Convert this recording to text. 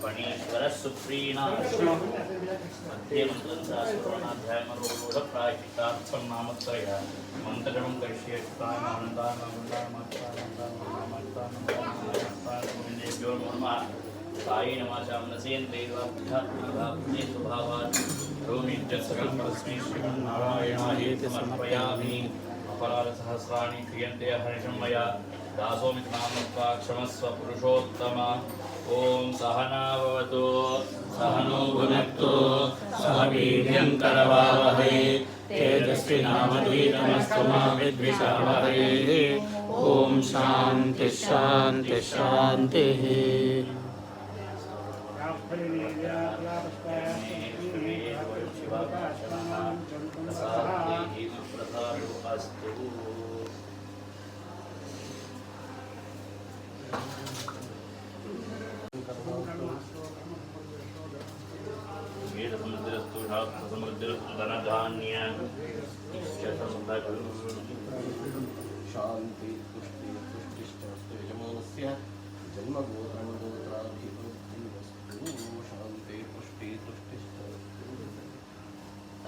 फणीश्वर सुप्रीणाश्रम मध्ये मंत्रध्यायमरूढप्रायचित्तार्थं नामत्रय मंत्रगणं करिष्ये गोविन्देभ्यो नमः साई नमः मनसेन्द्रियवाभ्यात्मने स्वभावात् रोमित्यसकल्पस्मै श्रीमन्नारायणायेति समर्पयामि अपराधसहस्राणि क्रियन्ते हर्षं मया दासोऽमिति नामत्वा क्षमस्व पुरुषोत्तम ओम सहना भवतु सहनो भुनक्तु सह वीर्यं करवावहै तेजस्विनावधीतमस्तु मा विद्विषावहै ओम शांति शांति शांतिः। धनधान्य शांति पुष्टि पुष्टिष्ट यजमानस्य जन्मगोत्रमगोत्राभिः